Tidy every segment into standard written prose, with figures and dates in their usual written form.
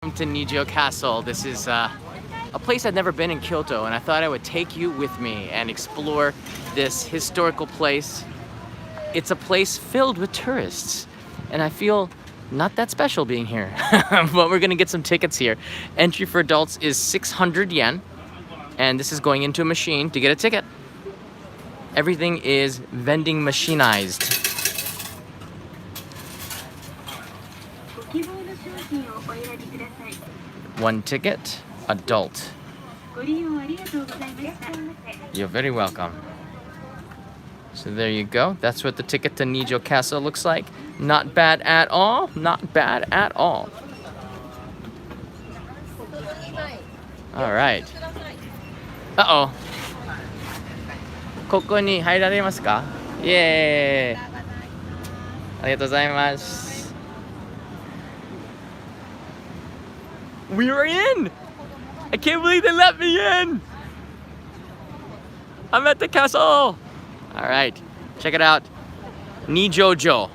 Welcome to Nijo Castle. This is a place I've never been in Kyoto, and I thought I would take you with me and explore this historical place. It's a place filled with tourists, and I feel not that special being here. But we're gonna get some tickets here. Entry for adults is 600 yen, and this is going into a machine to get a ticket. Everything is vending machinized. One ticket, adult. You're very welcome. So there you go. That's what the ticket to Nijo Castle looks like. Not bad at all. Not bad at all. All right. Uh-oh. ここに入られますか? Yay! ありがとうございます。We are in! I can't believe they let me in! I'm at the castle! Alright, check it out. Nijō-jo,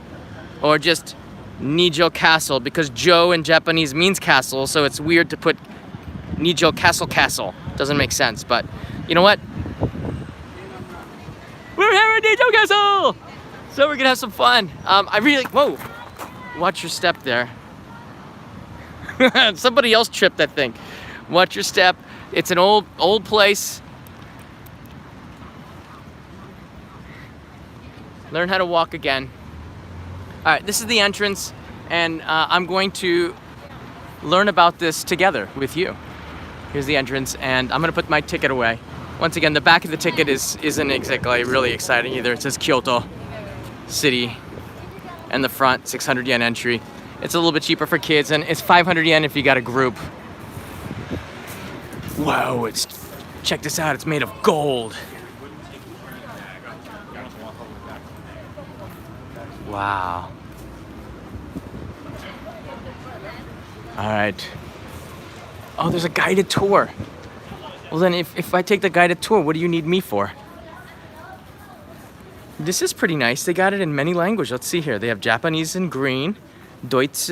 or just Nijo Castle, because Jo in Japanese means castle, so it's weird to put Nijo Castle. Doesn't make sense, but you know what? We're here at Nijo Castle! So we're gonna have some fun. Whoa! Watch your step there. Somebody else tripped that thing. Watch your step. It's an old place. Learn how to walk again. All right, this is the entrance, and I'm going to learn about this together with you. Here's the entrance, and I'm gonna put my ticket away. Once again, the back of the ticket isn't exactly really exciting either. It says Kyoto City, and the front 600 yen entry. It's a little bit cheaper for kids, and it's 500 yen if you got a group. Whoa, check this out, it's made of gold. Wow. All right. Oh, there's a guided tour. Well then, if I take the guided tour, what do you need me for? This is pretty nice. They got it in many languages. Let's see here. They have Japanese in green, Deutsch,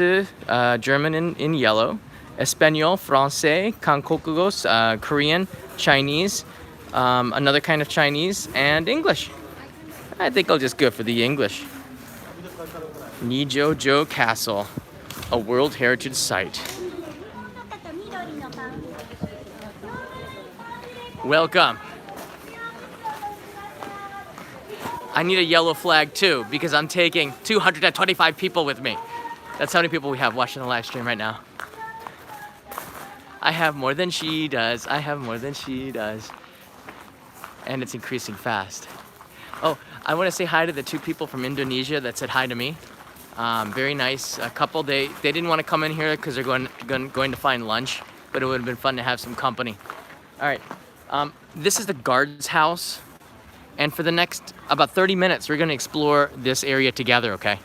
German in yellow, Espanol, Francais, Kankokugo, Korean, Chinese, another kind of Chinese, and English. I think I'll just go for the English. Nijo Castle, a World Heritage Site. Welcome. I need a yellow flag too, because I'm taking 225 people with me. That's how many people we have watching the live stream right now. I have more than she does. I have more than she does. And it's increasing fast. Oh, I want to say hi to the two people from Indonesia that said hi to me. Very nice couple. They didn't want to come in here because they're going to find lunch, but it would have been fun to have some company. All right, this is the guard's house. And for the next about 30 minutes, we're going to explore this area together, okay?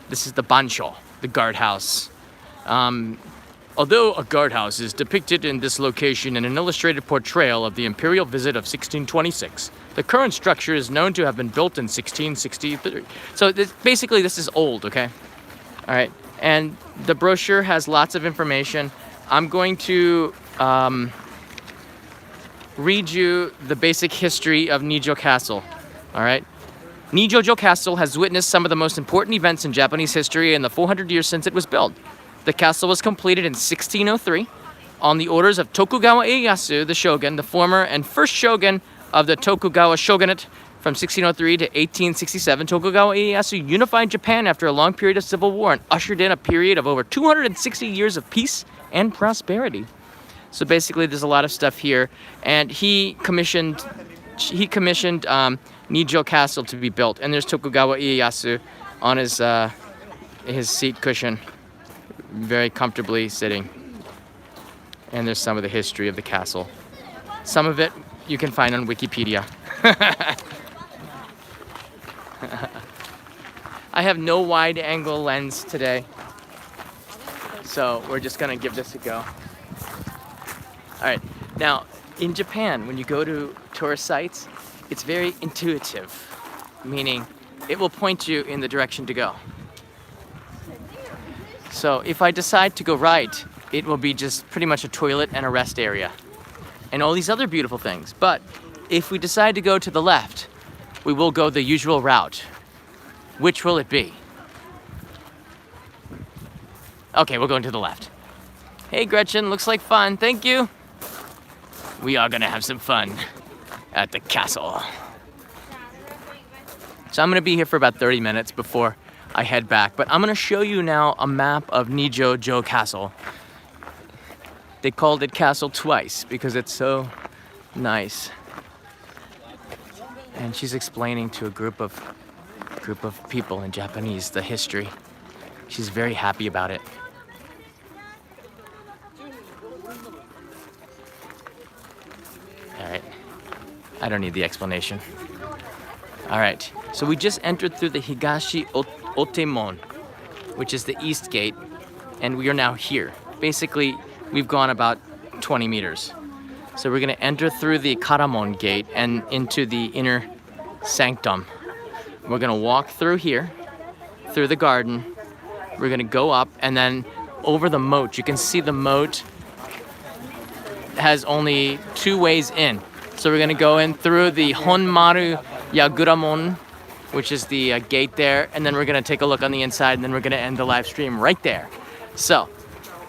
This is the Bansho, the guardhouse. Although a guardhouse is depicted in this location in an illustrated portrayal of the imperial visit of 1626, the current structure is known to have been built in 1663. So basically this is old, okay? All right, and the brochure has lots of information. I'm going to read you the basic history of Nijo Castle, all right? Nijō Castle has witnessed some of the most important events in Japanese history in the 400 years since it was built. The castle was completed in 1603 on the orders of Tokugawa Ieyasu, the shogun, the former and first shogun of the Tokugawa shogunate from 1603 to 1867. Tokugawa Ieyasu unified Japan after a long period of civil war and ushered in a period of over 260 years of peace and prosperity. So basically, there's a lot of stuff here, and he commissioned Nijo Castle to be built, and there's Tokugawa Ieyasu on his seat cushion, very comfortably sitting. And there's some of the history of the castle. Some of it you can find on Wikipedia. I have no wide-angle lens today, so we're just gonna give this a go. All right, now in Japan, when you go to tourist sites, it's very intuitive, meaning it will point you in the direction to go. So if I decide to go right, it will be just pretty much a toilet and a rest area and all these other beautiful things. But if we decide to go to the left, we will go the usual route. Which will it be? Okay, we're going to the left. Hey Gretchen, looks like fun, thank you. We are gonna have some fun at the castle. So I'm gonna be here for about 30 minutes before I head back, but I'm gonna show you now a map of Nijō Castle. They called it castle twice because it's so nice. And she's explaining to a group of people in Japanese the history. She's very happy about it. All right, I don't need the explanation. All right, so we just entered through the Higashi Otemon, which is the east gate, and we are now here. Basically, we've gone about 20 meters. So we're gonna enter through the Karamon gate and into the inner sanctum. We're gonna walk through here, through the garden. We're gonna go up and then over the moat. You can see the moat has only 2 ways in. So we're gonna go in through the Honmaru Yaguramon, which is the gate there, and then we're gonna take a look on the inside, and then we're gonna end the live stream right there. So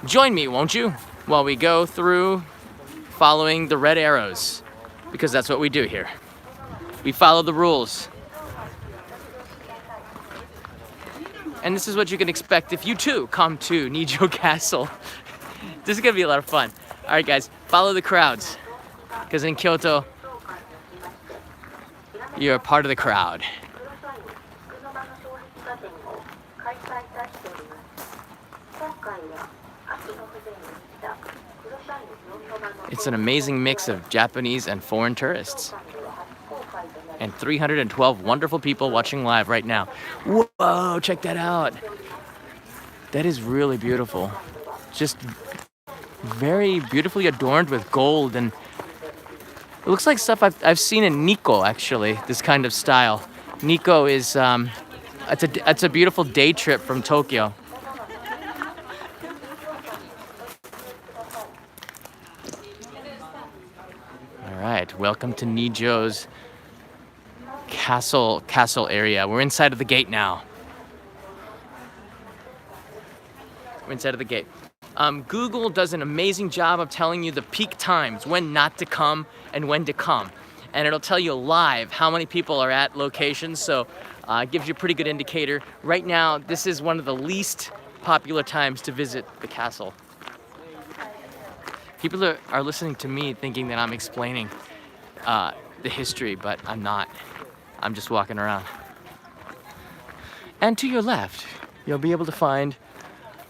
join me, won't you, while we go through following the red arrows, because that's what we do here. We follow the rules. And this is what you can expect if you too come to Nijo Castle. This is gonna be a lot of fun. All right, guys, follow the crowds, because in Kyoto, you're a part of the crowd. It's an amazing mix of Japanese and foreign tourists. And 312 wonderful people watching live right now. Whoa, check that out. That is really beautiful. Just very beautifully adorned with gold, and it looks like stuff I've seen in Nikko, actually, this kind of style. Nikko is, it's a beautiful day trip from Tokyo. All right, welcome to Nijo's castle area. We're inside of the gate now. We're inside of the gate. Google does an amazing job of telling you the peak times, when not to come and when to come. And it'll tell you live how many people are at locations, so it gives you a pretty good indicator. Right now, this is one of the least popular times to visit the castle. People are listening to me thinking that I'm explaining the history, but I'm not. I'm just walking around. And to your left, you'll be able to find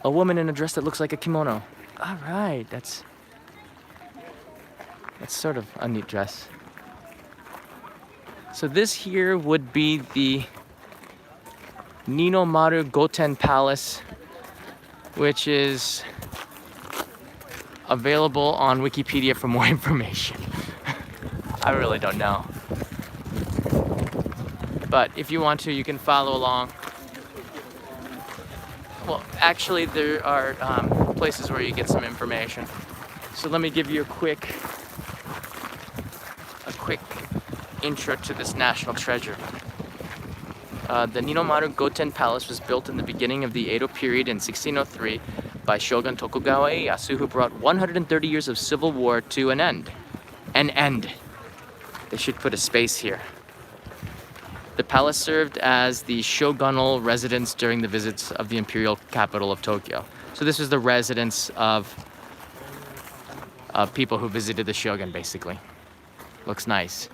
a woman in a dress that looks like a kimono. All right, that's sort of a neat dress. So this here would be the Ninomaru Goten Palace, which is available on Wikipedia for more information. I really don't know. But if you want to, you can follow along. Well, actually, there are places where you get some information. So let me give you a quick intro to this national treasure. The Ninomaru Goten Palace was built in the beginning of the Edo period in 1603 by Shogun Tokugawa Ieyasu, who brought 130 years of civil war to an end. An end. They should put a space here. The palace served as the shogunal residence during the visits of the imperial capital of Tokyo. So this was the residence of people who visited the shogun, basically. Looks nice.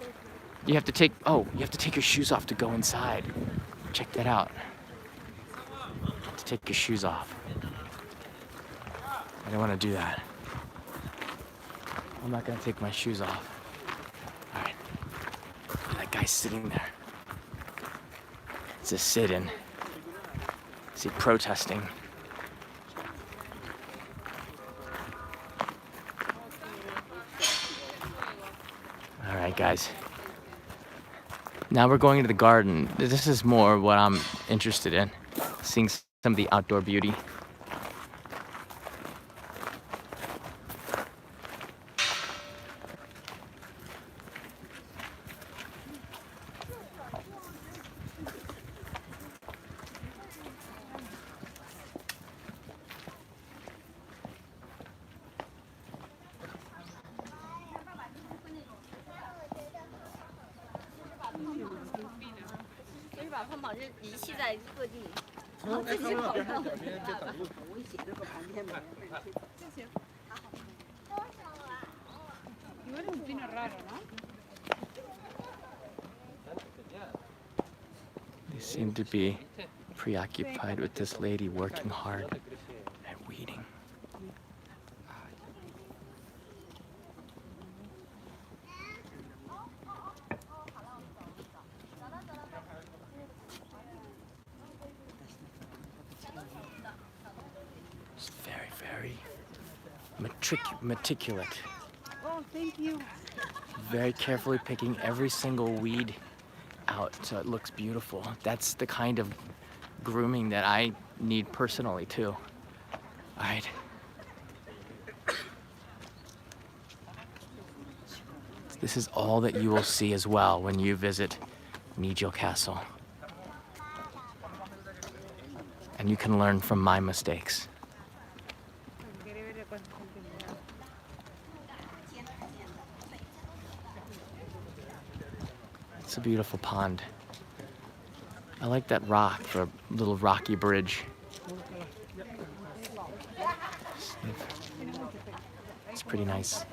You have to take your shoes off to go inside. Check that out. You have to take your shoes off. I don't want to do that. I'm not gonna take my shoes off. All right. That guy's sitting there. It's a sit-in. Is he protesting? All right, guys. Now we're going into the garden. This is more what I'm interested in, seeing some of the outdoor beauty. They seem to be preoccupied with this lady working hard at weeding. It's very, very meticulous. Oh, thank you. Very carefully picking every single weed out so it looks beautiful. That's the kind of grooming that I need personally too. All right. This is all that you will see as well when you visit Nijo Castle. And you can learn from my mistakes. It's a beautiful pond. I like that rock for a little rocky bridge. It's pretty nice.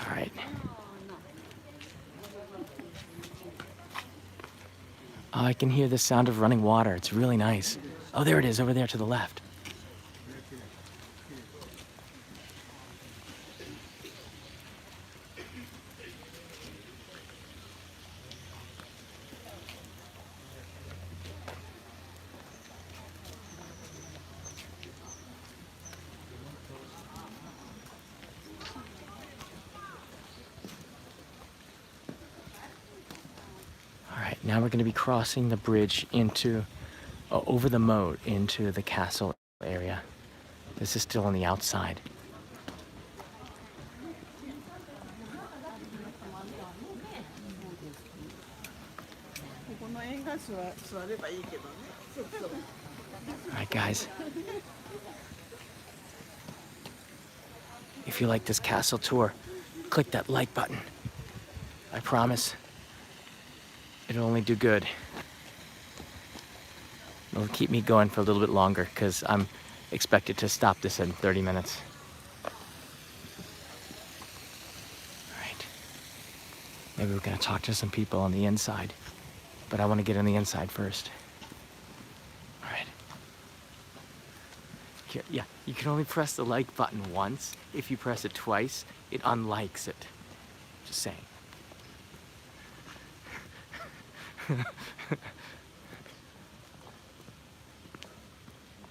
All right. Oh, I can hear the sound of running water. It's really nice. Oh, there it is, over there to the left. Now we're going to be crossing the bridge into, over the moat into the castle area. This is still on the outside. All right, guys. If you like this castle tour, click that like button. I promise. It'll only do good. It'll keep me going for a little bit longer because I'm expected to stop this in 30 minutes. All right. Maybe we're gonna talk to some people on the inside, but I want to get on the inside first. All right. Here, yeah, you can only press the like button once. If you press it twice, it unlikes it. Just saying.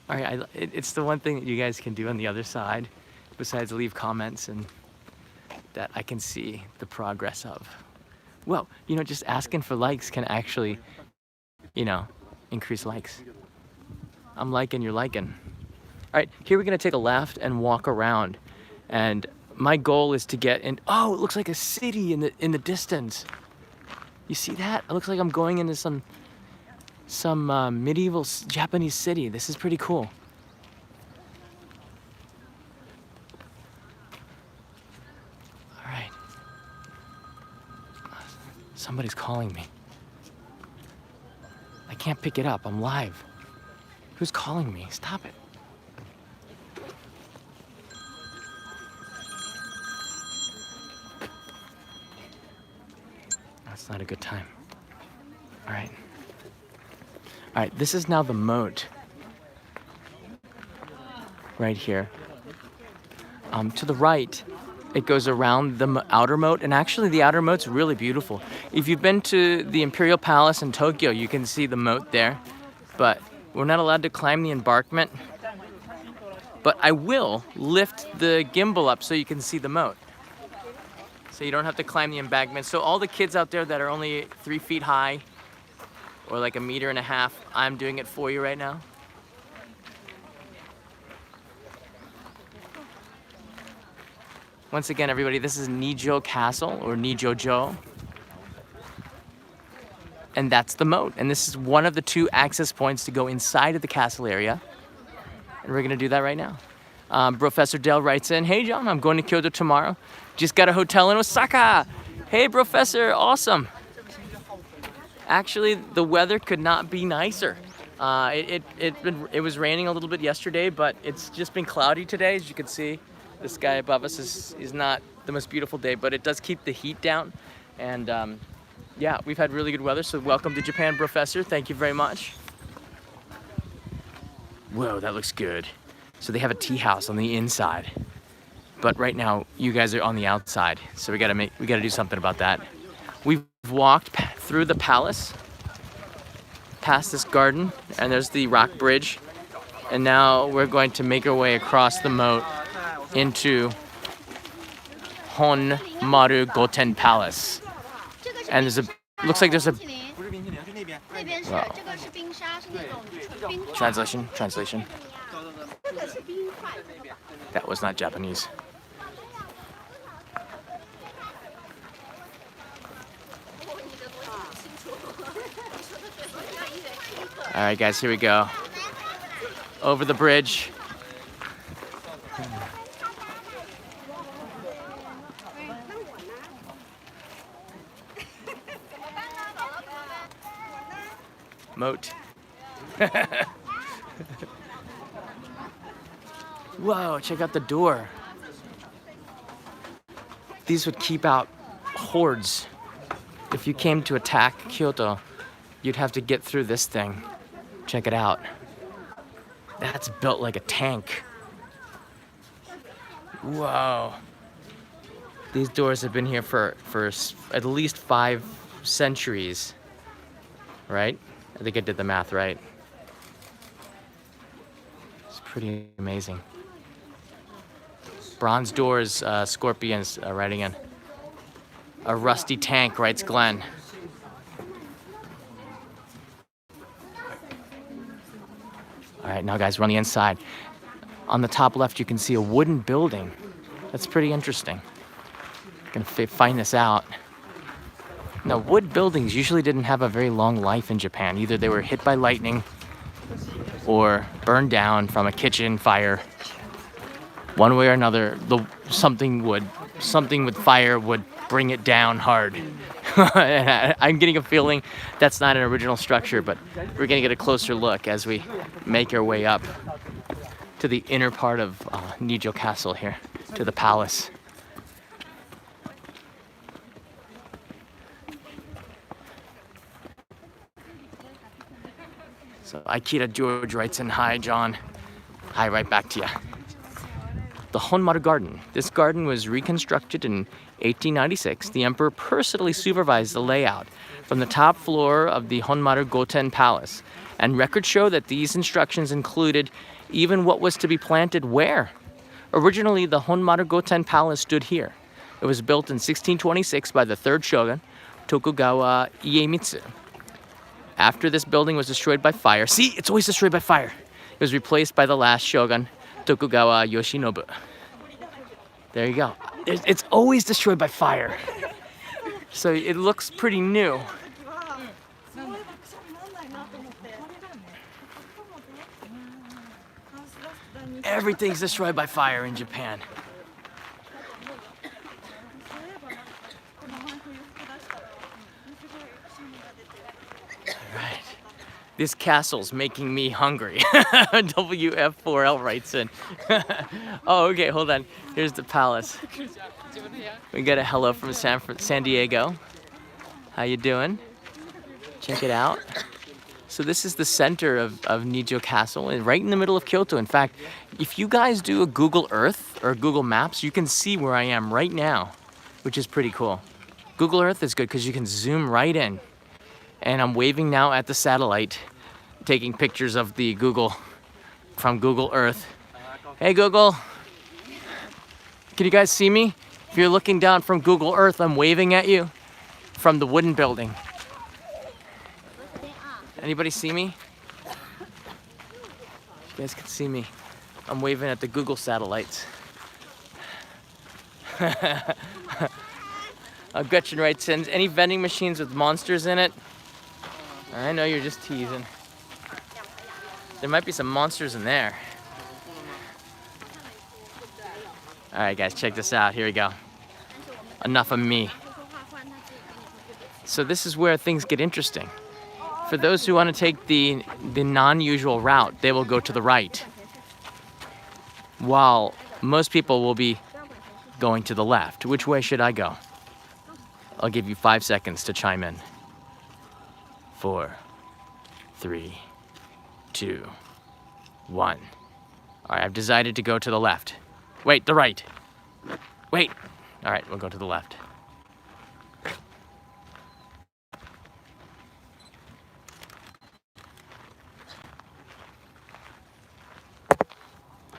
All right, it's the one thing that you guys can do on the other side, besides leave comments and that I can see the progress of. Well, you know, just asking for likes can actually, you know, increase likes. I'm liking, you're liking. All right, here we're gonna take a left and walk around. And my goal is to get in, oh, it looks like a city in the distance. You see that? It looks like I'm going into some medieval Japanese city. This is pretty cool. All right. Somebody's calling me. I can't pick it up. I'm live. Who's calling me? Stop it. That's not a good time. All right. All right, this is now the moat. Right here. To the right, it goes around the outer moat, and actually the outer moat's really beautiful. If you've been to the Imperial Palace in Tokyo, you can see the moat there, but we're not allowed to climb the embankment. But I will lift the gimbal up so you can see the moat. So you don't have to climb the embankment. So all the kids out there that are only 3 feet high, or like 1.5 meters, I'm doing it for you right now. Once again, everybody, this is Nijō Castle, or Nijō-jo. and that's the moat. And this is one of the 2 access points to go inside of the castle area. And we're gonna do that right now. Professor Dell writes in, hey John, I'm going to Kyoto tomorrow. Just got a hotel in Osaka. Hey Professor, awesome. Actually, the weather could not be nicer. It was raining a little bit yesterday, but it's just been cloudy today. As you can see, the sky above us is not the most beautiful day, but it does keep the heat down. And yeah, we've had really good weather, so welcome to Japan, Professor. Thank you very much. Whoa, that looks good. So they have a tea house on the inside, but right now you guys are on the outside, so we gotta do something about that. We've walked through the palace, past this garden, and there's the rock bridge, and now we're going to make our way across the moat into Hoenn Mud Garden Palace. And looks like there's a wow. Translation. That was not Japanese. All right, guys, here we go. Over the bridge. Moat. Whoa, check out the door. These would keep out hordes. If you came to attack Kyoto, you'd have to get through this thing. Check it out. That's built like a tank. Whoa. These doors have been here for at least 5 centuries, right? I think I did the math right. It's pretty amazing. Bronze doors, scorpions riding in. A rusty tank, writes Glenn. All right, now guys, we're on the inside. On the top left, you can see a wooden building. That's pretty interesting. Gonna find this out. Now, wood buildings usually didn't have a very long life in Japan. Either they were hit by lightning or burned down from a kitchen fire. One way or another, something with fire would bring it down hard. I'm getting a feeling that's not an original structure, but we're gonna get a closer look as we make our way up to the inner part of Nijo Castle here, to the palace. So Aikita George writes in, hi John. Hi, right back to you. The Hoenn Mud Garden. This garden was reconstructed in 1896. The emperor personally supervised the layout from the top floor of the Hoenn Mud Garden Palace. And records show that these instructions included even what was to be planted where. Originally, the Hoenn Mud Garden Palace stood here. It was built in 1626 by the third shogun, Tokugawa Iemitsu. After this building was destroyed by fire, see, it's always destroyed by fire. It was replaced by the last shogun, Tokugawa Yoshinobu. There you go. It's always destroyed by fire. So it looks pretty new. Everything's destroyed by fire in Japan. Alright. This castle's making me hungry. WF4L writes in. Oh, okay, hold on. Here's the palace. We got a hello from San Diego. How you doing? Check it out. So this is the center of Nijo Castle, and right in the middle of Kyoto. In fact, if you guys do a Google Earth or Google Maps, you can see where I am right now, which is pretty cool. Google Earth is good because you can zoom right in. And I'm waving now at the satellite, taking pictures of the Google, from Google Earth. Hey Google, can you guys see me? If you're looking down from Google Earth, I'm waving at you from the wooden building. Anybody see me? You guys can see me. I'm waving at the Google satellites. Gretchen writes in, any vending machines with monsters in it? I know you're just teasing. There might be some monsters in there. All right, guys, check this out. Here we go. Enough of me. So this is where things get interesting. For those who want to take the non-usual route, they will go to the right, while most people will be going to the left. Which way should I go? I'll give you 5 seconds to chime in. 4, 3, 2, 1. All right, I've decided to go to the left. Wait, the right. Wait. All right, we'll go to the left.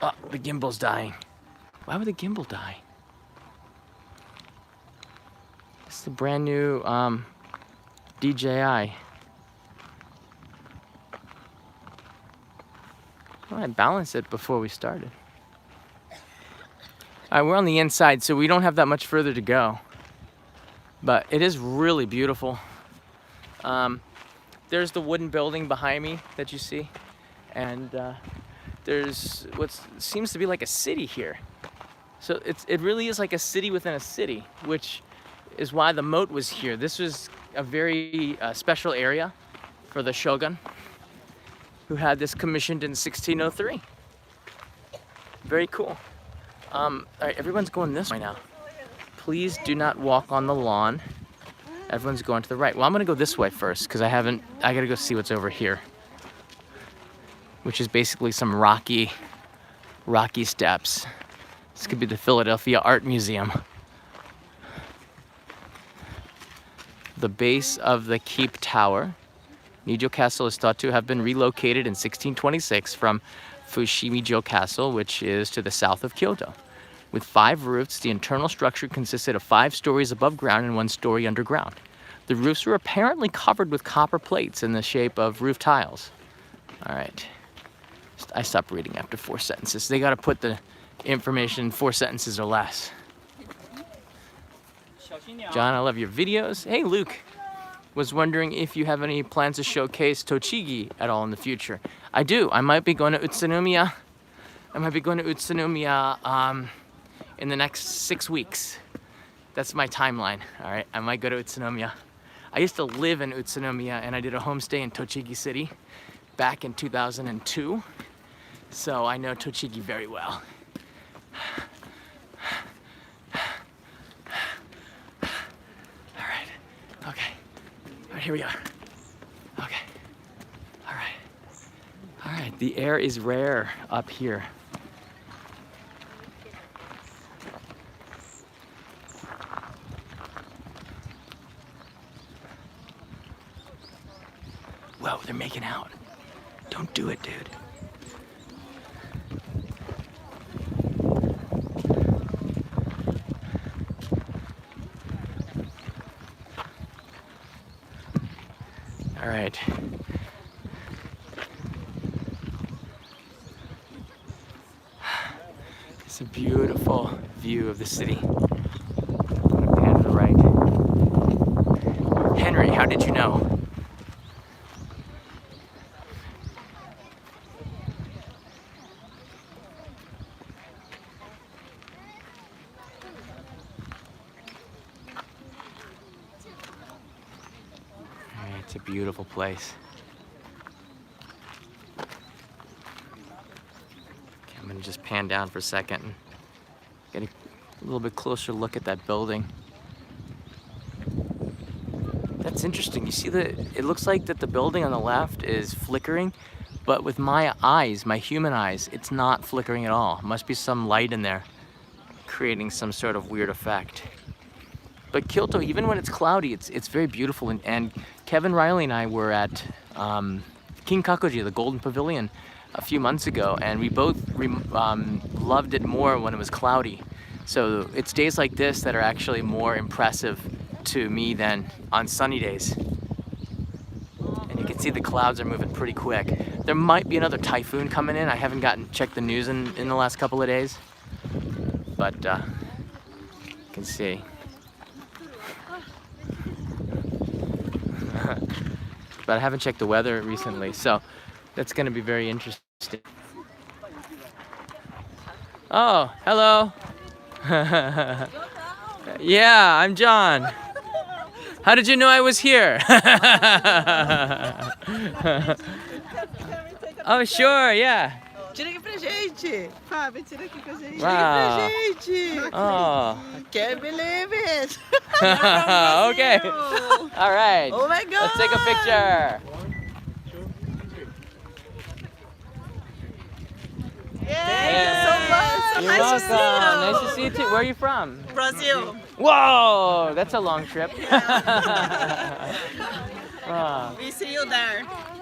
Oh, the gimbal's dying. Why would the gimbal die? It's the brand new DJI. Well, I balanced it before we started. All right, we're on the inside, so we don't have that much further to go. But it is really beautiful. There's the wooden building behind me that you see. And there's what seems to be like a city here. So it really is like a city within a city, which is why the moat was here. This was a very special area for the shogun, who had this commissioned in 1603. Very cool. All right, everyone's going this way now. Please do not walk on the lawn. Everyone's going to the right. Well, I'm gonna go this way first because I gotta go see what's over here, which is basically some rocky steps. This could be the Philadelphia Art Museum. The base of the Keep Tower. Nijo Castle is thought to have been relocated in 1626 from Nijo Castle, which is to the south of Kyoto. With 5 roofs, the internal structure consisted of 5 stories above ground and 1 story underground. The roofs were apparently covered with copper plates in the shape of roof tiles. All right. I stopped reading after 4 sentences. They gotta put the information in 4 sentences or less. John, I love your videos. Hey, Luke. Was wondering if you have any plans to showcase Tochigi at all in the future. I do. I might be going to Utsunomiya. In the next 6 weeks. That's my timeline. All right, I might go to Utsunomiya. I used to live in Utsunomiya, and I did a homestay in Tochigi City back in 2002. So I know Tochigi very well. All right. Okay. All right, here we are. Okay. All right. All right, the air is rare up here. Whoa, they're making out. Don't do it, dude. All right. It's a beautiful view of the city. I'm gonna pan to the right. Henry, how did you know? It's a beautiful place. Okay, I'm gonna just pan down for a second and get a little bit closer look at that building. That's interesting. You see it looks like that the building on the left is flickering, but with my eyes, my human eyes, it's not flickering at all. Must be some light in there creating some sort of weird effect. But Kyoto, even when it's cloudy, it's very beautiful. And Kevin Riley and I were at Kinkakuji, the Golden Pavilion, a few months ago, and we both loved it more when it was cloudy. So it's days like this that are actually more impressive to me than on sunny days. And you can see the clouds are moving pretty quick. There might be another typhoon coming in. I haven't checked the news in the last couple of days, but you can see. but I haven't checked the weather recently, so that's gonna be very interesting. Oh, hello. Yeah, I'm John. How did you know I was here? Oh, sure, yeah. Tira aqui pra gente. Fábio, tira aqui com a gente. Wow. Gente. Oh. Can't believe it. Okay. All right. Oh my God. Let's take a picture. Thank you so much. So You're nice to see welcome. you. Nice to see you too. Where are you from? Brazil. Whoa, that's a long trip. Oh. We see you there.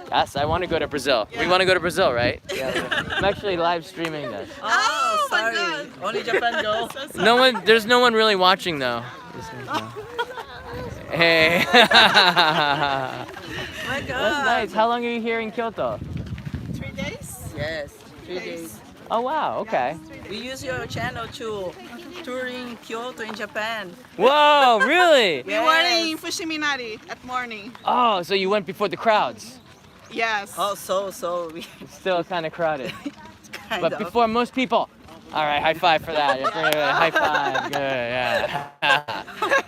Yes, I want to go to Brazil. We want to go to Brazil, right? Yeah. I'm actually live streaming this. Oh, sorry. Only Japan go. No one, there's no one really watching though. Hey. Oh my God. That's nice. How long are you here in Kyoto? 3 days? Yes, 3 days. Oh wow, okay. We use your channel to tour in Kyoto in Japan. Whoa, really? We were in Fushiminari at morning. Oh, so you went before the crowds. Yes. Oh, so we It's still kind of crowded. kind But of. before most people. All right, high five for that. High five, good, yeah.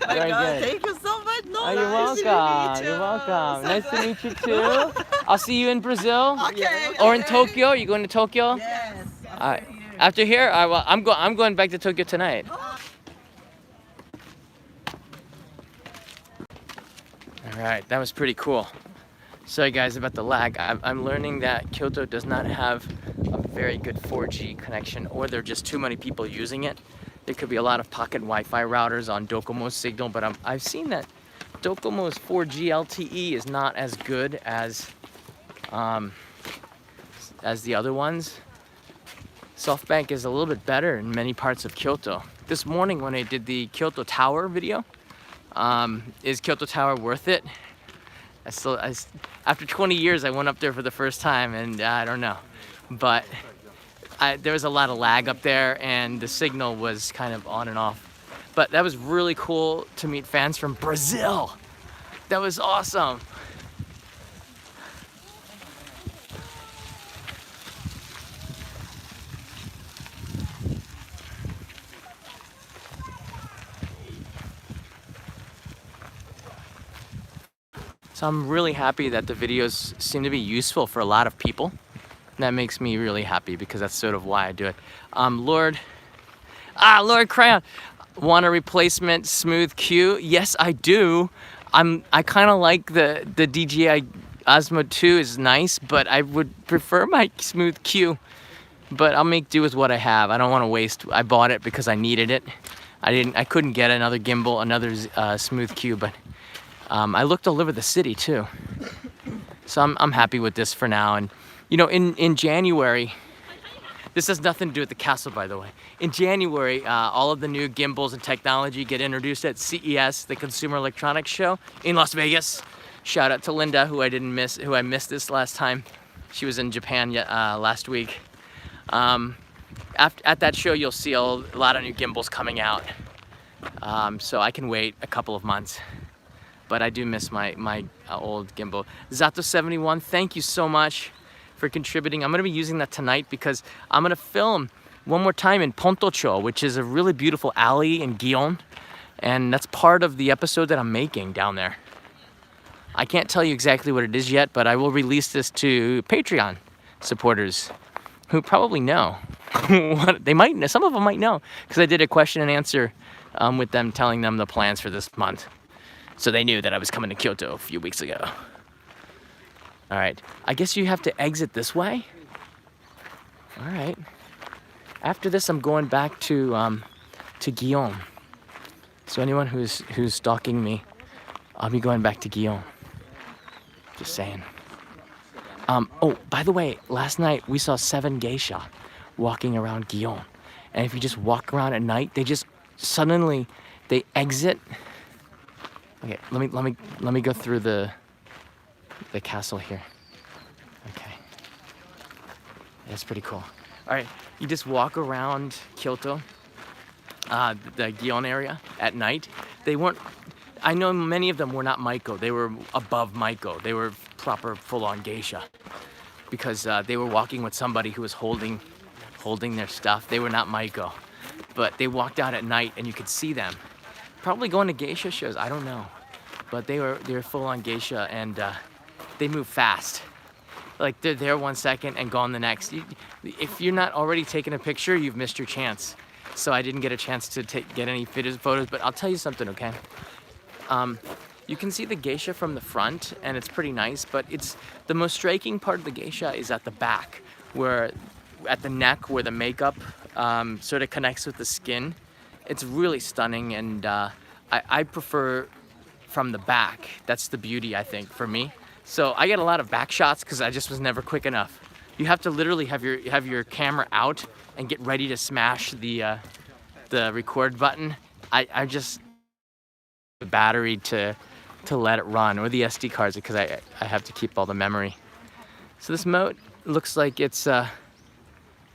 Very God, good. thank you so much. No, Oh, you're nice to welcome. meet you. You're welcome. So Nice to meet you too. I'll see you in Brazil Okay. or in Tokyo. You going to Tokyo? Yes. After here, I'm going back to Tokyo tonight. All right, that was pretty cool. Sorry guys about the lag. I'm learning that Kyoto does not have a very good 4G connection, or there are just too many people using it. There could be a lot of pocket Wi-Fi routers on Docomo's signal, but I've seen that Docomo's 4G LTE is not as good as the other ones. SoftBank is a little bit better in many parts of Kyoto. This morning when I did the Kyoto Tower video, is Kyoto Tower worth it? After 20 years, I went up there for the first time, and I don't know. But there was a lot of lag up there, and the signal was kind of on and off. But that was really cool to meet fans from Brazil. That was awesome. So I'm really happy that the videos seem to be useful for a lot of people. That makes me really happy because that's sort of why I do it. Lord Crayon, want a replacement smooth Q? Yes, I do. I kind of like the DJI Osmo 2 is nice, but I would prefer my smooth Q. But I'll make do with what I have. I don't want to waste. I bought it because I needed it. I couldn't get another gimbal, another smooth Q, but I looked all over the city too. So I'm happy with this for now. And you know, in January, this has nothing to do with the castle, by the way. In January, all of the new gimbals and technology get introduced at CES, the Consumer Electronics Show in Las Vegas. Shout out to Linda, who I missed this last time. She was in Japan last week. At that show, you'll see a lot of new gimbals coming out. So I can wait a couple of months. But I do miss my old gimbal. Zato71, thank you so much for contributing. I'm gonna be using that tonight because I'm gonna film one more time in Pontocho, which is a really beautiful alley in Gion. And that's part of the episode that I'm making down there. I can't tell you exactly what it is yet, but I will release this to Patreon supporters who probably know. They might know, some of them might know, because I did a question and answer with them, telling them the plans for this month. So they knew that I was coming to Kyoto a few weeks ago. All right, I guess you have to exit this way. All right. After this, I'm going back to Gion. So anyone who's stalking me, I'll be going back to Gion. Just saying. Oh, by the way, last night we saw 7 geisha walking around Gion. And if you just walk around at night, they just suddenly exit. Okay, let me go through the castle here. Okay. That's pretty cool. All right, you just walk around Kyoto, the Gion area at night. I know many of them were not Maiko. They were above Maiko. They were proper full-on geisha because they were walking with somebody who was holding their stuff. They were not Maiko, but they walked out at night and you could see them. Probably going to geisha shows, I don't know. But they were full-on geisha and they move fast. Like they're there 1 second and gone the next. If you're not already taking a picture, you've missed your chance. So I didn't get a chance to get any photos, but I'll tell you something, okay? You can see the geisha from the front and it's pretty nice, but it's the most striking part of the geisha is at the back, where at the neck where the makeup sort of connects with the skin. It's really stunning, and I prefer from the back. That's the beauty, I think, for me. So I get a lot of back shots because I just was never quick enough. You have to literally have your camera out and get ready to smash the record button. I just the battery to let it run, or the SD cards, because I have to keep all the memory. So this moat looks like it's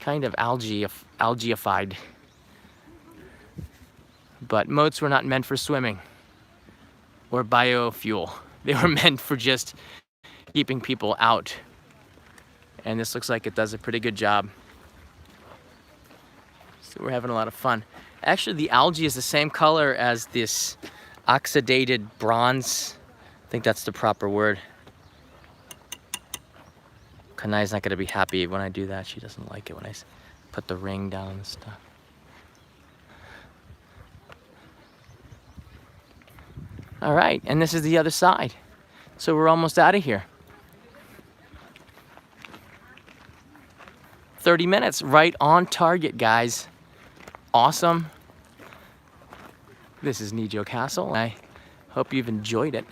kind of algaeified. But moats were not meant for swimming or biofuel. They were meant for just keeping people out. And this looks like it does a pretty good job. So we're having a lot of fun. Actually, the algae is the same color as this oxidated bronze. I think that's the proper word. Kanai's not gonna be happy when I do that. She doesn't like it when I put the ring down and stuff. All right, and this is the other side. So we're almost out of here. 30 minutes, right on target, guys. Awesome. This is Nijo Castle. I hope you've enjoyed it.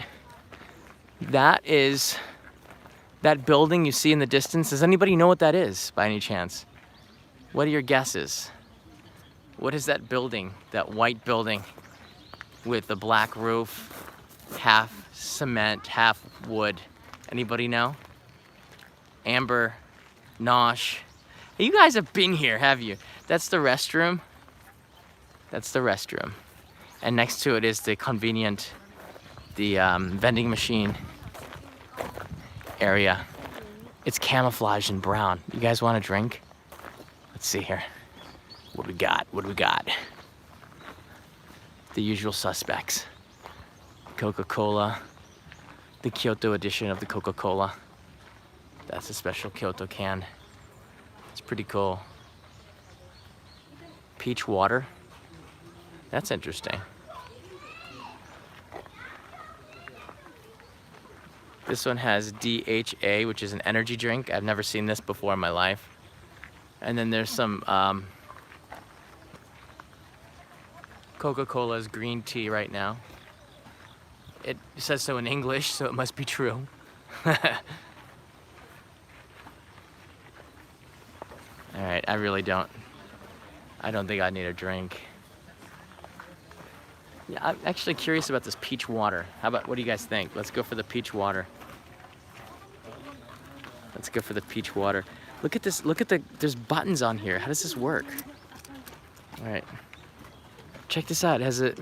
That is that building you see in the distance. Does anybody know what that is by any chance? What are your guesses? What is that building, that white building with the black roof, half cement, half wood? Anybody know? Amber, Nosh. You guys have been here, have you? That's the restroom. That's the restroom. And next to it is the convenient, the vending machine area. It's camouflaged in brown. You guys want a drink? Let's see here. What do we got? What do we got? The usual suspects. Coca-Cola. The Kyoto edition of the Coca-Cola. That's a special Kyoto can. It's pretty cool. Peach water. That's interesting. This one has DHA, which is an energy drink. I've never seen this before in my life. And then there's some Coca-Cola's green tea right now. It says so in English, so it must be true. All right, I don't think I need a drink. Yeah, I'm actually curious about this peach water. What do you guys think? Let's go for the peach water. Let's go for the peach water. Look at this, there's buttons on here. How does this work? All right, check this out. It has a,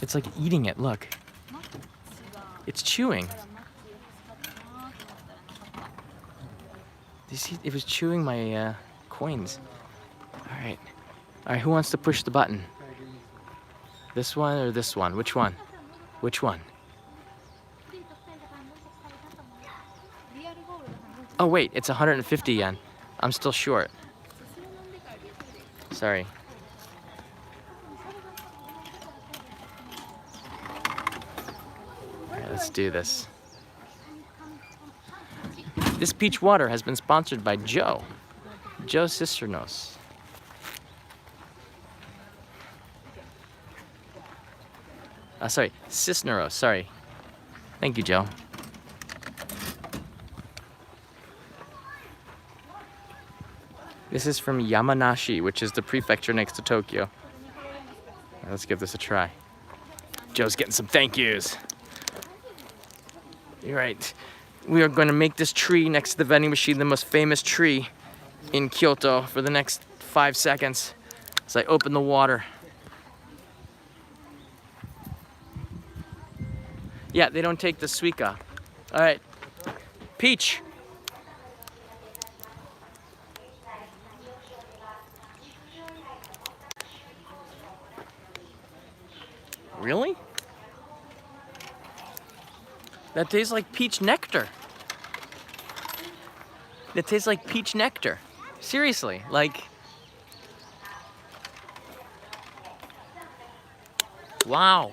it's like eating it, look. It's chewing. You see, it was chewing my coins. All right, who wants to push the button? This one or this one? Which one? Which one? Oh wait, it's 150 yen. I'm still short. Sorry. All right, let's do this. This peach water has been sponsored by Joe Cisternos. Sorry, Cisneros, sorry. Thank you, Joe. This is from Yamanashi, which is the prefecture next to Tokyo. Let's give this a try. Joe's getting some thank yous. You're right. We are going to make this tree next to the vending machine the most famous tree in Kyoto for the next 5 seconds as I open the water. Yeah, they don't take the suica. All right, peach. Really? That tastes like peach nectar. That tastes like peach nectar. Seriously, like. Wow.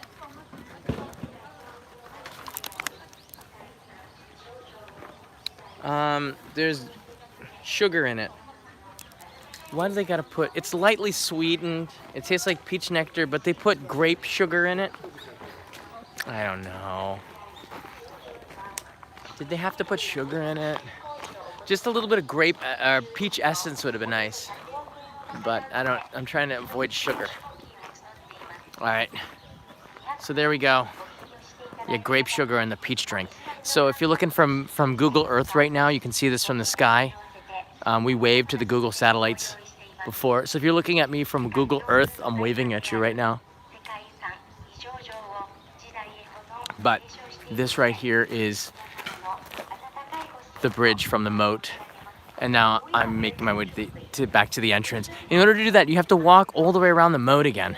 There's sugar in it. Why do they gotta put, it's lightly sweetened. It tastes like peach nectar, but they put grape sugar in it. I don't know. Did they have to put sugar in it? Just a little bit of grape, peach essence would have been nice. But I'm trying to avoid sugar. All right, so there we go. Yeah, grape sugar and the peach drink. So if you're looking from Google Earth right now, you can see this from the sky. We waved to the Google satellites before. So if you're looking at me from Google Earth, I'm waving at you right now. But this right here is the bridge from the moat. And now I'm making my way back to the entrance. In order to do that, you have to walk all the way around the moat again.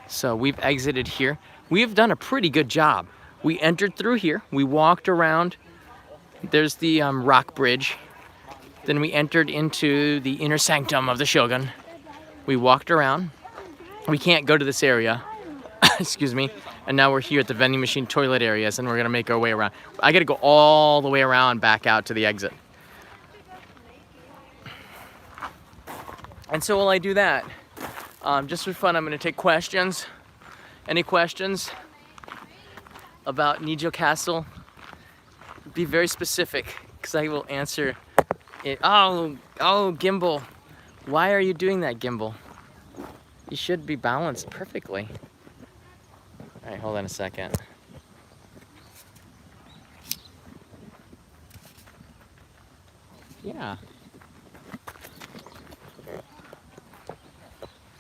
So we've exited here. We have done a pretty good job. We entered through here. We walked around. There's the rock bridge. Then we entered into the inner sanctum of the Shogun. We walked around. We can't go to this area. Excuse me. And now we're here at the vending machine toilet areas, and we're gonna make our way around. I gotta go all the way around back out to the exit. And so while I do that, just for fun, I'm gonna take questions. Any questions about Nijo Castle? Be very specific, because I will answer it. Oh, gimbal. Why are you doing that, gimbal? You should be balanced perfectly. All right, hold on a second. Yeah.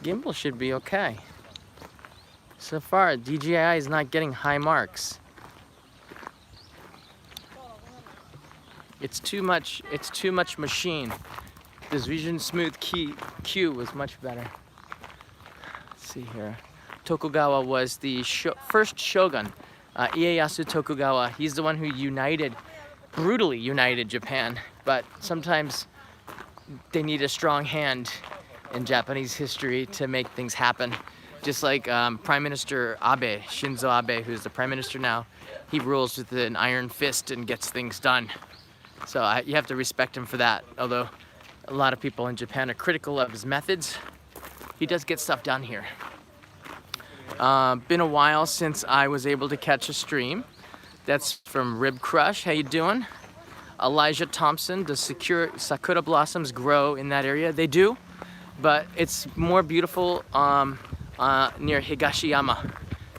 Gimbal should be okay. So far, DJI is not getting high marks. It's too much machine. This Vision Smooth Q was much better. Let's see here. Tokugawa was the first shogun. Ieyasu Tokugawa, he's the one who brutally united Japan. But sometimes they need a strong hand in Japanese history to make things happen. Just like Prime Minister Abe, Shinzo Abe, who's the Prime Minister now, he rules with an iron fist and gets things done. So you have to respect him for that. Although a lot of people in Japan are critical of his methods, he does get stuff done here. Been a while since I was able to catch a stream. That's from Rib Crush. How you doing? Elijah Thompson, does sakura blossoms grow in that area? They do, but it's more beautiful near Higashiyama.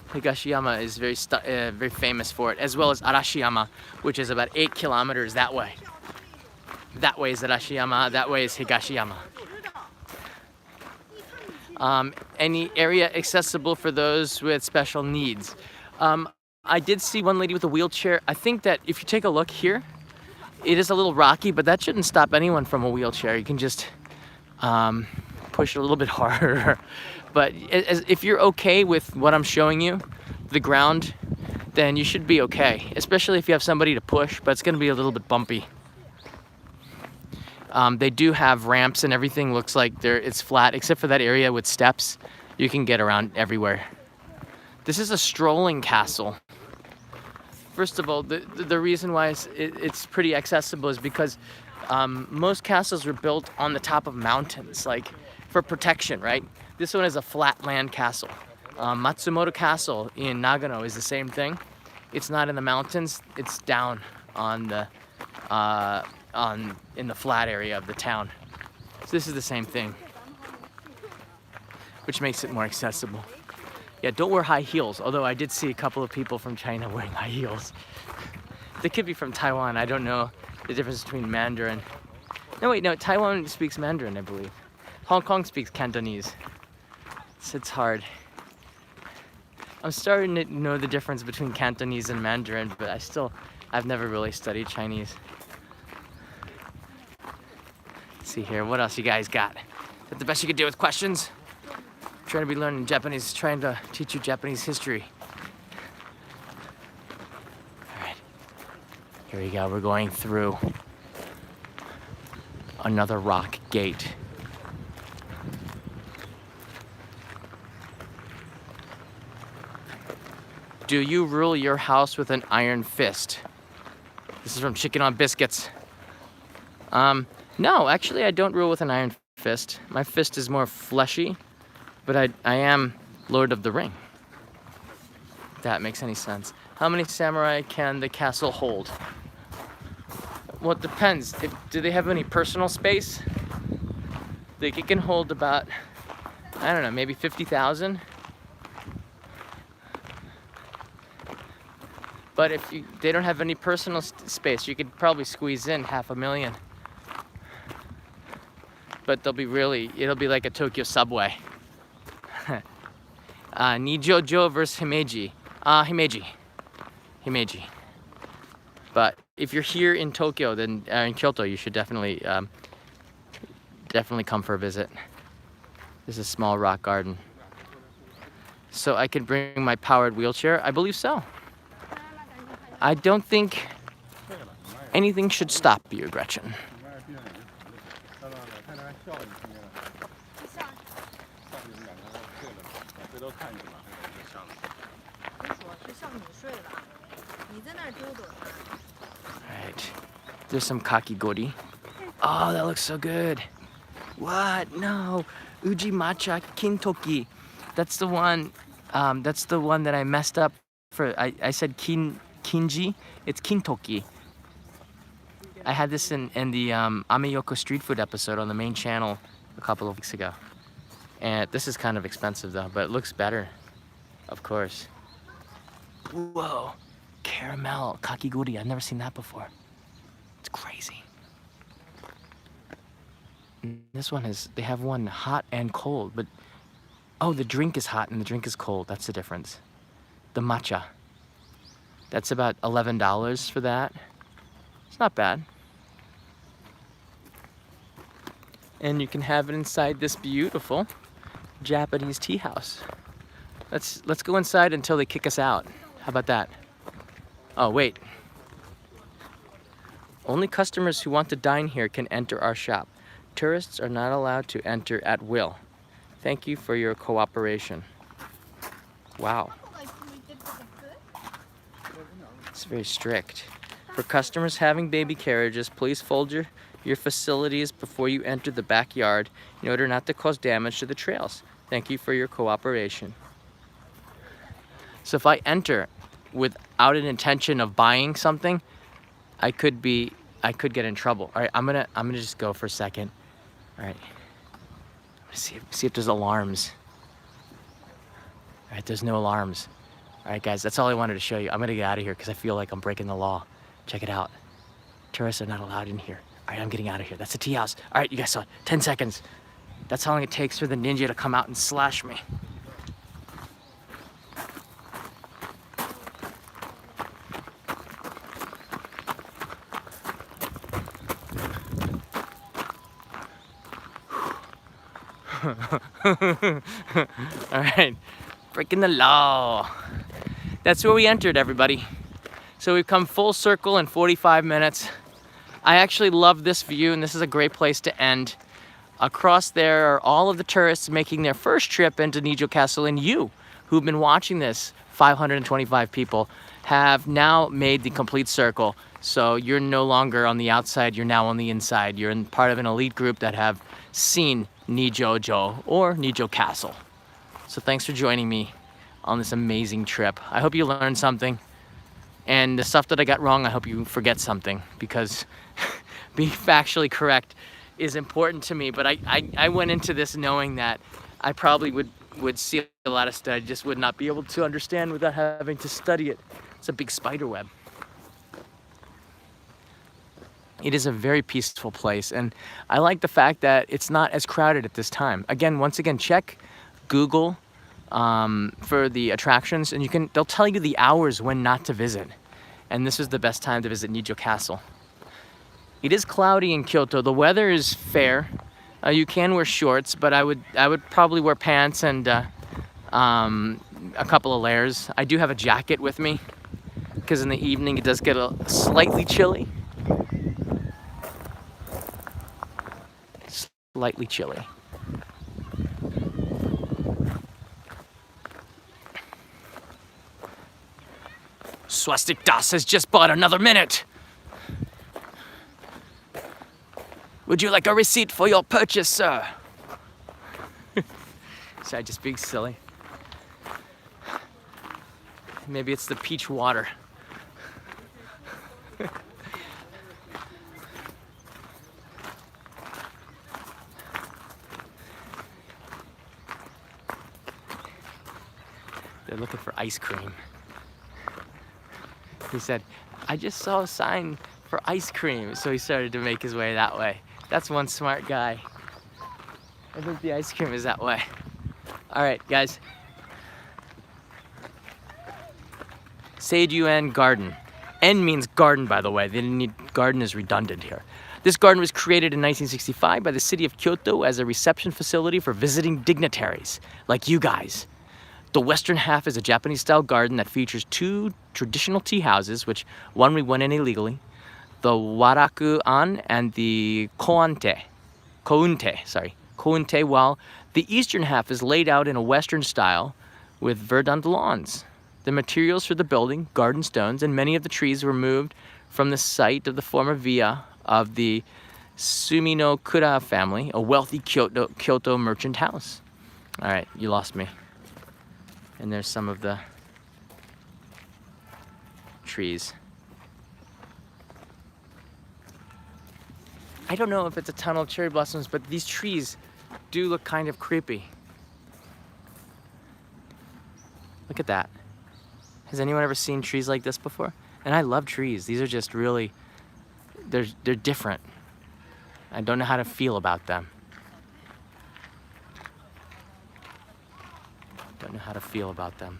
Higashiyama is very famous for it, as well as Arashiyama, which is about 8 kilometers that way. That way is Arashiyama, that way is Higashiyama. Any area accessible for those with special needs? I did see one lady with a wheelchair. I think that if you take a look here, it is a little rocky, but that shouldn't stop anyone from a wheelchair. You can just push it a little bit harder. But if you're okay with what I'm showing you, the ground, then you should be okay, especially if you have somebody to push, but it's gonna be a little bit bumpy. They do have ramps and everything. Looks like it's flat, except for that area with steps. You can get around everywhere. This is a strolling castle. First of all, the reason why it's pretty accessible is because most castles were built on the top of mountains, like for protection, right? This one is a flat land castle. Matsumoto Castle in Nagano is the same thing. It's not in the mountains, it's down on the in the flat area of the town. So this is the same thing, which makes it more accessible. Yeah, don't wear high heels, although I did see a couple of people from China wearing high heels. They could be from Taiwan. I don't know the difference between Mandarin. No, wait, no, Taiwan speaks Mandarin, I believe. Hong Kong speaks Cantonese. It's hard. I'm starting to know the difference between Cantonese and Mandarin, but I've never really studied Chinese. Let's see here, what else you guys got? Is that the best you could do with questions? I'm trying to be learning Japanese, trying to teach you Japanese history. All right, here we go. We're going through another rock gate. Do you rule your house with an iron fist? This is from Chicken on Biscuits. No, actually I don't rule with an iron fist. My fist is more fleshy, but I am Lord of the Ring. If that makes any sense. How many samurai can the castle hold? Well, it depends. Do they have any personal space? It can hold about, I don't know, maybe 50,000. But if they don't have any personal space, you could probably squeeze in 500,000. But it'll be like a Tokyo subway. Nijō-jo versus Himeji. Himeji. But if you're here in Tokyo, then in Kyoto, you should definitely come for a visit. This is a small rock garden. So I could bring my powered wheelchair? I believe so. I don't think anything should stop you, Gretchen. Alright, there's some kakigori. Oh, that looks so good. What? No, uji matcha kintoki. That's the one that I messed up for. I said kinji. It's kintoki. I had this in the Ameyoko street food episode on the main channel a couple of weeks ago. And this is kind of expensive though, but it looks better, of course. Whoa, caramel kakigori. I've never seen that before. It's crazy. This one they have one hot and cold, but oh, the drink is hot and the drink is cold. That's the difference. The matcha. That's about $11 for that. It's not bad. And you can have it inside this beautiful Japanese tea house. Let's go inside until they kick us out. How about that? Oh, wait. Only customers who want to dine here can enter our shop. Tourists are not allowed to enter at will. Thank you for your cooperation. Wow. It's very strict. For customers having baby carriages, please fold your facilities before you enter the backyard in order not to cause damage to the trails. Thank you for your cooperation. So if I enter without an intention of buying something, I could get in trouble. All right, I'm gonna just go for a second. All right, see if there's alarms. All right, there's no alarms. All right, guys, that's all I wanted to show you. I'm gonna get out of here because I feel like I'm breaking the law. Check it out. Tourists are not allowed in here. All right, I'm getting out of here. That's the tea house. All right, you guys saw it. 10 seconds. That's how long it takes for the ninja to come out and slash me. All right, breaking the law. That's where we entered, everybody. So we've come full circle in 45 minutes. I actually love this view, and this is a great place to end. Across there are all of the tourists making their first trip into Nijo Castle, and you, who've been watching this, 525 people, have now made the complete circle. So you're no longer on the outside, you're now on the inside. You're in part of an elite group that have seen Nijō-jo or Nijo Castle. So thanks for joining me on this amazing trip. I hope you learned something. And the stuff that I got wrong, I hope you forget something, because being factually correct is important to me. But I went into this knowing that I probably would see a lot of stuff I just would not be able to understand without having to study it. It's a big spider web. It is a very peaceful place, and I like the fact that it's not as crowded at this time. Once again, check Google for the attractions, and they'll tell you the hours when not to visit. And this is the best time to visit Nijo Castle. It is cloudy in Kyoto. The weather is fair. You can wear shorts, but I would probably wear pants and a couple of layers. I do have a jacket with me because in the evening it does get slightly chilly. Slightly chilly. Swastik Das has just bought another minute. Would you like a receipt for your purchase, sir? Should I just be silly? Maybe it's the peach water. They're looking for ice cream. He said, I just saw a sign for ice cream. So he started to make his way that way. That's one smart guy. I think the ice cream is that way. All right, guys. Seiyuan Garden. N means garden, by the way. They didn't need, garden is redundant here. This garden was created in 1965 by the city of Kyoto as a reception facility for visiting dignitaries like you guys. The western half is a Japanese-style garden that features 2 traditional tea houses, which one we went in illegally, the Waraku-an and the Kounte, while the eastern half is laid out in a western style with verdant lawns. The materials for the building, garden stones, and many of the trees were moved from the site of the former villa of the Suminokura family, a wealthy Kyoto merchant house. All right, you lost me. And there's some of the trees. I don't know if it's a tunnel of cherry blossoms, but these trees do look kind of creepy. Look at that. Has anyone ever seen trees like this before? And I love trees. These are just really, they're different. I don't know how to feel about them. Don't know how to feel about them.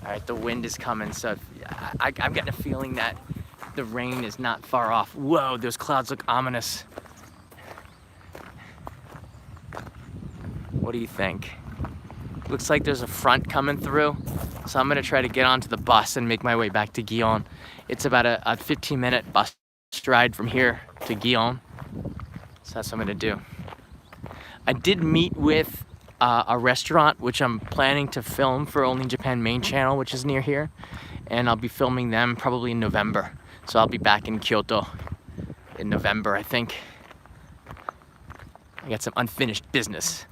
All right, the wind is coming, so I'm getting a feeling that the rain is not far off. Whoa, those clouds look ominous. What do you think? Looks like there's a front coming through, so I'm gonna try to get onto the bus and make my way back to Gion. It's about a 15-minute bus ride from here to Gion, so that's what I'm gonna do. I did meet with a restaurant which I'm planning to film for Only in Japan main channel, which is near here, and I'll be filming them probably in November. So I'll be back in Kyoto in November, I think. I got some unfinished business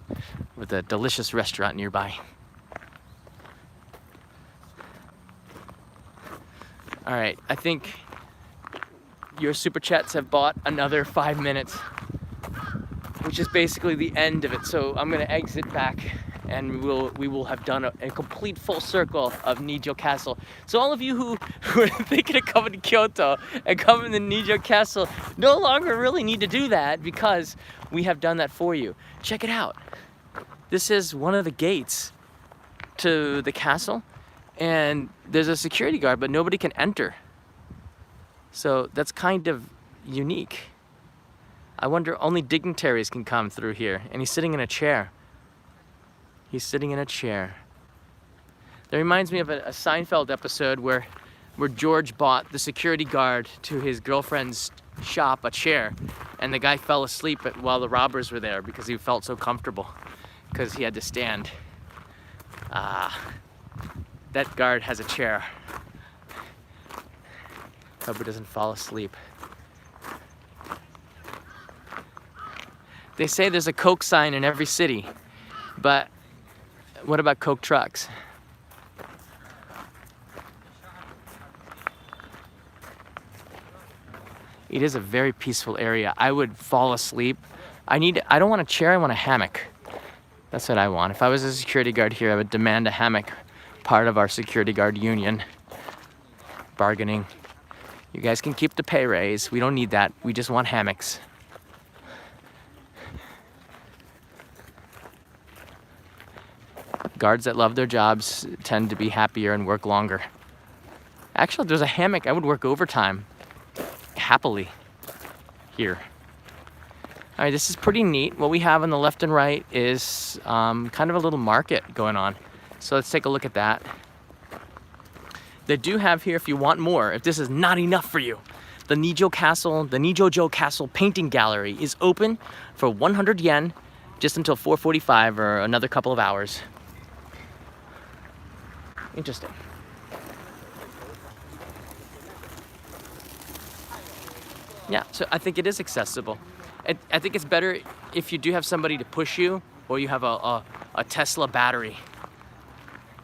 with a delicious restaurant nearby. All right, I think your super chats have bought another 5 minutes, which is basically the end of it. So I'm gonna exit back and we will have done a complete full circle of Nijo Castle. So all of you who are thinking of coming to Kyoto and coming to Nijo Castle no longer really need to do that because we have done that for you. Check it out. This is one of the gates to the castle, and there's a security guard, but nobody can enter. So that's kind of unique. I wonder, only dignitaries can come through here, and he's sitting in a chair. He's sitting in a chair. That reminds me of a Seinfeld episode where George bought the security guard to his girlfriend's shop a chair, and the guy fell asleep while the robbers were there because he felt so comfortable because he had to stand. That guard has a chair. Hope he doesn't fall asleep. They say there's a Coke sign in every city, but what about Coke trucks? It is a very peaceful area. I would fall asleep. I don't want a chair, I want a hammock. That's what I want. If I was a security guard here, I would demand a hammock, part of our security guard union bargaining You guys can keep the pay raise. We don't need that. We just want hammocks. Guards that love their jobs tend to be happier and work longer. Actually, if there's a hammock, I would work overtime happily here. All right, this is pretty neat. What we have on the left and right is kind of a little market going on. So let's take a look at that. They do have here, if you want more, if this is not enough for you, the Nijo Castle, the Nijō Castle painting gallery is open for 100 yen just until 4:45 or another couple of hours. Interesting. Yeah, so I think it is accessible. I think it's better if you do have somebody to push you, or you have a Tesla battery.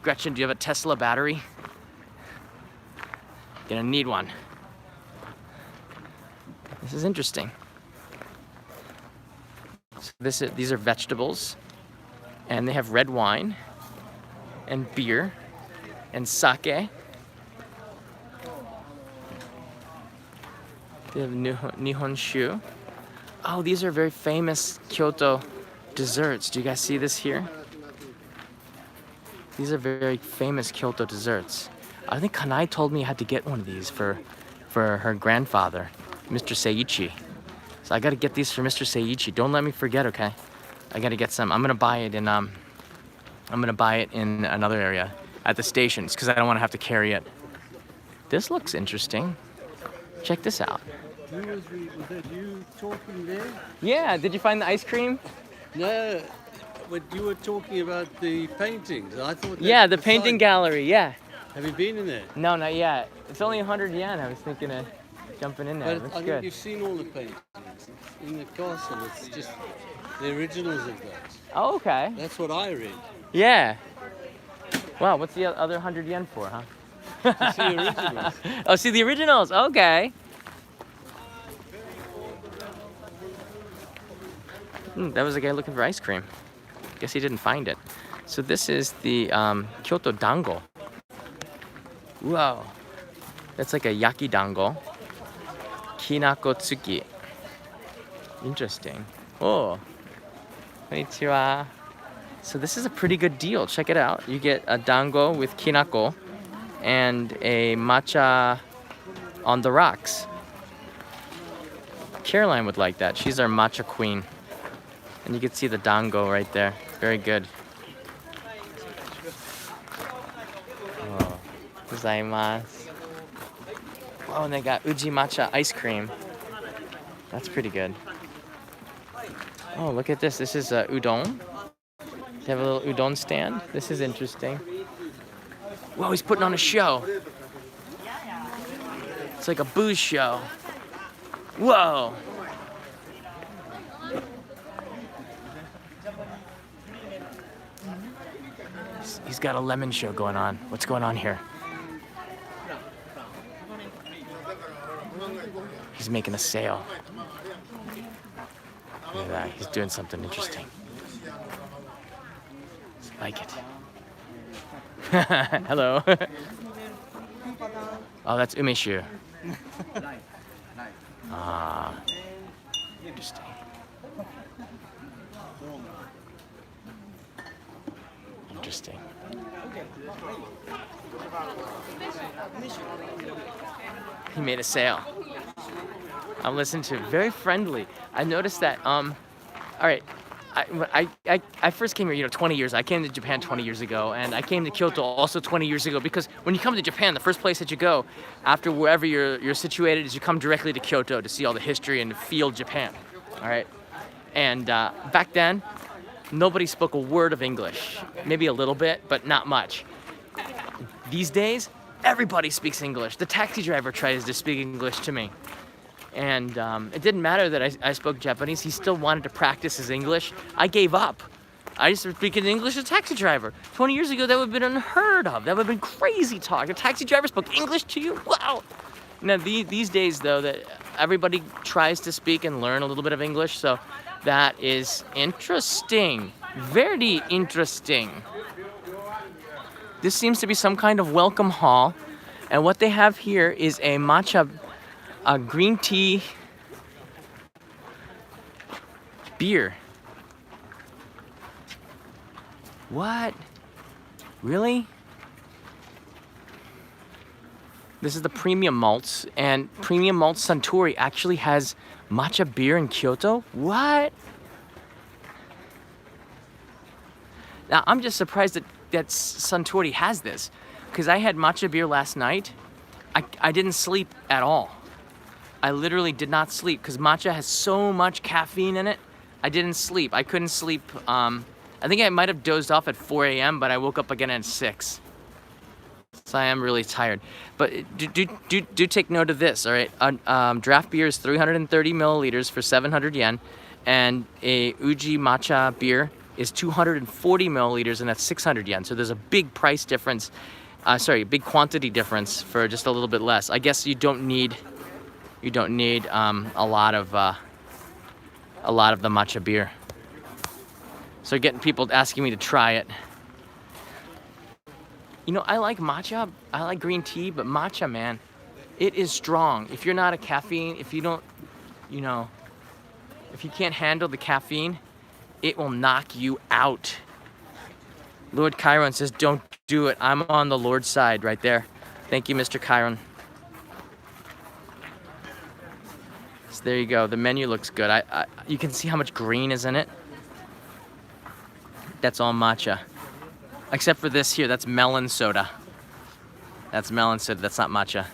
Gretchen, do you have a Tesla battery? Gonna need one. This is interesting. So these are vegetables, and they have red wine, and beer, and sake. They have Nihonshu. Oh, these are very famous Kyoto desserts. Do you guys see this here? These are very famous Kyoto desserts. I think Kanai told me I had to get one of these for her grandfather, Mr. Seiichi. So I gotta get these for Mr. Seiichi. Don't let me forget, okay? I gotta get some. I'm gonna buy it in another area at the stations because I don't want to have to carry it. This looks interesting. Check this out. Was that you talking there? Yeah, did you find the ice cream? No, but you were talking about the paintings. I thought. Yeah, the painting gallery, yeah. Have you been in there? No, not yet. It's only 100 yen. I was thinking of jumping in there. But Looks I think good. you've seen all the paintings. In the castle, it's just the originals of those. Oh, okay. That's what I read. Yeah. Wow, what's the other 100 yen for, huh? To see originals. Oh, see the originals. Okay. That was a guy looking for ice cream. Guess he didn't find it. So this is the Kyoto dango. Whoa. That's like a yaki dango. Kinako tsuki. Interesting. Oh. Konnichiwa. So this is a pretty good deal. Check it out. You get a dango with kinako and a matcha on the rocks. Caroline would like that. She's our matcha queen. And you can see the dango right there. Very good. Oh, gozaimasu. Oh, and they got uji matcha ice cream. That's pretty good. Oh, look at this. This is udon. They have a little udon stand. This is interesting. Whoa, he's putting on a show. It's like a booze show. Whoa. He's got a lemon show going on. What's going on here? He's making a sale. Look at that. He's doing something interesting. I like it. Hello. Oh, that's umeshu. Ah, interesting. Interesting. He made a sale. I'm listening to it. Very friendly. I noticed that. All right. I first came here, 20 years. I came to Japan 20 years ago, and I came to Kyoto also 20 years ago because when you come to Japan, the first place that you go after wherever you're situated is you come directly to Kyoto to see all the history and feel Japan. All right. And back then, nobody spoke a word of English. Maybe a little bit, but not much. These days, everybody speaks English. The taxi driver tries to speak English to me. And it didn't matter that I spoke Japanese. He still wanted to practice his English. I gave up. I used to speak in English as a taxi driver. 20 years ago, that would have been unheard of. That would have been crazy talk. A taxi driver spoke English to you? Wow. Now, these days, though, that everybody tries to speak and learn a little bit of English, so that is interesting. Very interesting. This seems to be some kind of welcome hall. And what they have here is a matcha green tea beer. What? Really? This is the premium malts, and premium malt Suntory actually has matcha beer in Kyoto? What? Now, I'm just surprised that Suntory has this, because I had matcha beer last night. I didn't sleep at all. I literally did not sleep, because matcha has so much caffeine in it. I didn't sleep. I couldn't sleep. I think I might have dozed off at 4 a.m., but I woke up again at 6. So I am really tired. But do take note of this, all right? Draft beer is 330 milliliters for 700 yen, and a Uji matcha beer is 240 milliliters, and that's 600 yen. So there's a big price difference, big quantity difference for just a little bit less. I guess you don't need a lot of the matcha beer. So getting people asking me to try it. You know, I like matcha, I like green tea, but matcha, man, it is strong. If you're not a caffeine, if you don't, you know, if you can't handle the caffeine, it will knock you out. Lord Chiron says, don't do it. I'm on the Lord's side right there. Thank you, Mr. Chiron. So there you go. The menu looks good. You can see how much green is in it. That's all matcha. Except for this here, that's melon soda. That's melon soda, that's not matcha.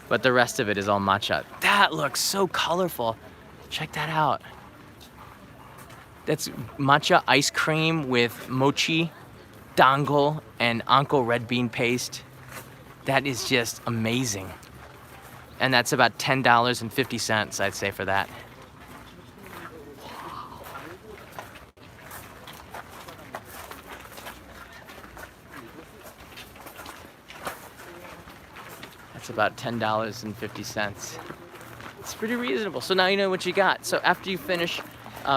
But the rest of it is all matcha. That looks so colorful. Check that out. That's matcha ice cream with mochi, dango, and anko red bean paste. That is just amazing. And that's about $10.50, I'd say, for that. It's about $10.50. It's pretty reasonable. So now you know what you got. So after you finish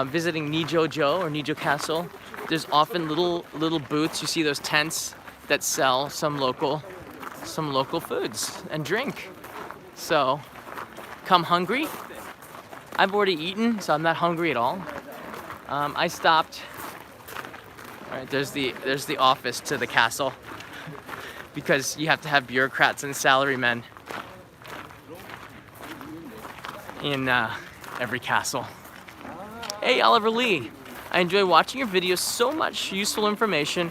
visiting Nijō-jo or Nijo Castle, there's often little booths. You see those tents that sell some local foods and drink. So come hungry. I've already eaten, so I'm not hungry at all. I stopped. All right, there's the office to the castle. Because you have to have bureaucrats and salarymen in every castle. Hey, Oliver Lee. I enjoy watching your videos. So much useful information,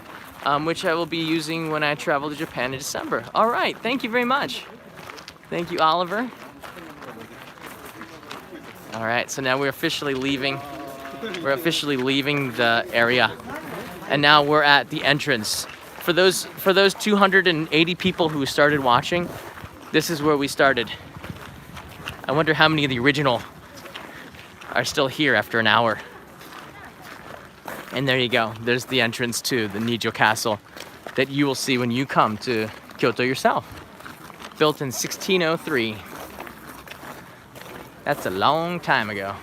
which I will be using when I travel to Japan in December. All right, thank you very much. Thank you, Oliver. All right, so now we're officially leaving. We're officially leaving the area, and now we're at the entrance. For those 280 people who started watching, this is where we started. I wonder how many of the original are still here after an hour. And there you go. There's the entrance to the Nijo Castle that you will see when you come to Kyoto yourself. Built in 1603. That's a long time ago.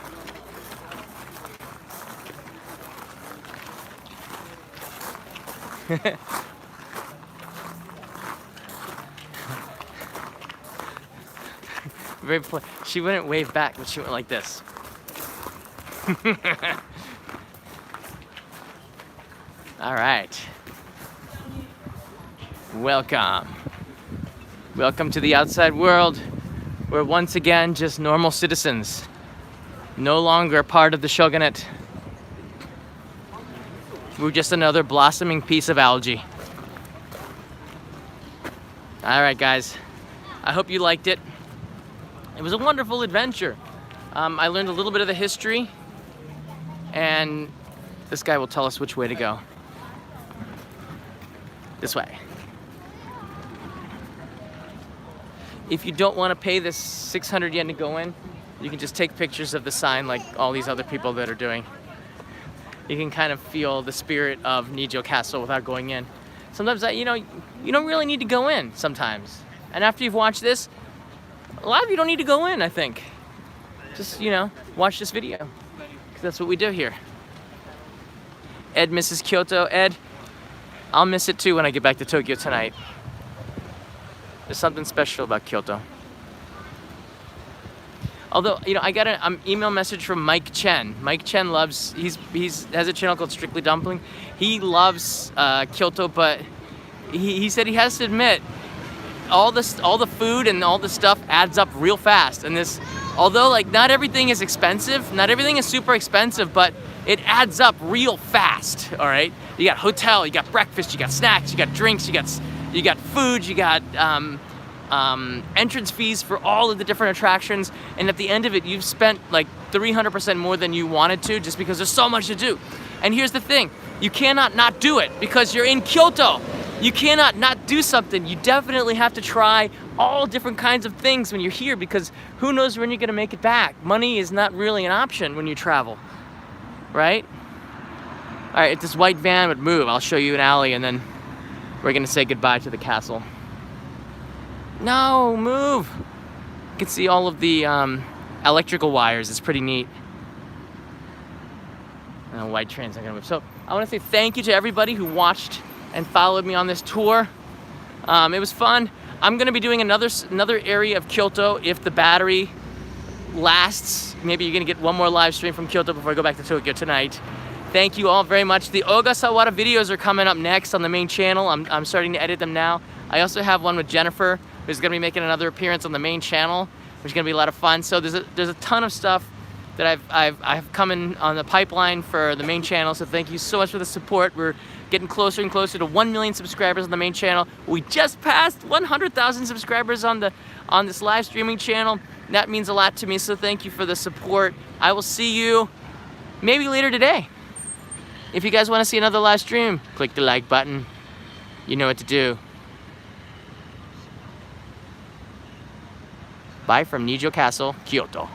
She wouldn't wave back, but she went like this. All right. Welcome. Welcome to the outside world. We're once again just normal citizens. No longer part of the shogunate. We're just another blossoming piece of algae. All right, guys. I hope you liked it. It was a wonderful adventure. I learned a little bit of the history, and this guy will tell us which way to go. This way. If you don't want to pay this 600 yen to go in, you can just take pictures of the sign like all these other people that are doing. You can kind of feel the spirit of Nijo Castle without going in. Sometimes, you don't really need to go in sometimes. And after you've watched this, a lot of you don't need to go in, I think. Just, watch this video. 'Cause that's what we do here. Ed misses Kyoto. Ed, I'll miss it too when I get back to Tokyo tonight. There's something special about Kyoto. Although, you know, I got an email message from Mike Chen. Mike Chen loves, he's has a channel called Strictly Dumpling. He loves Kyoto, but he said he has to admit, all the food and all the stuff adds up real fast. And this, although like not everything is expensive, not everything is super expensive, but it adds up real fast. All right, you got hotel, you got breakfast, you got snacks, you got drinks, you got food, you got entrance fees for all of the different attractions, and at the end of it, you've spent like 300% more than you wanted to, just because there's so much to do. And here's the thing, you cannot not do it because you're in Kyoto. You cannot not do something. You definitely have to try all different kinds of things when you're here, because who knows when you're gonna make it back. Money is not really an option when you travel, right? All right, if this white van would move, I'll show you an alley, and then we're gonna say goodbye to the castle. No, move! You can see all of the electrical wires. It's pretty neat. And white trains are gonna move. So I wanna say thank you to everybody who watched and followed me on this tour. It was fun. I'm gonna be doing another area of Kyoto if the battery lasts. Maybe you're gonna get one more live stream from Kyoto before I go back to Tokyo tonight. Thank you all very much. The Ogasawara videos are coming up next on the main channel. I'm starting to edit them now. I also have one with Jennifer, who's gonna be making another appearance on the main channel, which is gonna be a lot of fun. So there's a ton of stuff that I've coming on the pipeline for the main channel. So thank you so much for the support. We're getting closer and closer to 1 million subscribers on the main channel. We just passed 100,000 subscribers on this live streaming channel. That means a lot to me. So thank you for the support. I will see you maybe later today. If you guys want to see another live stream, click the like button. You know what to do. Bye from Nijo Castle, Kyoto.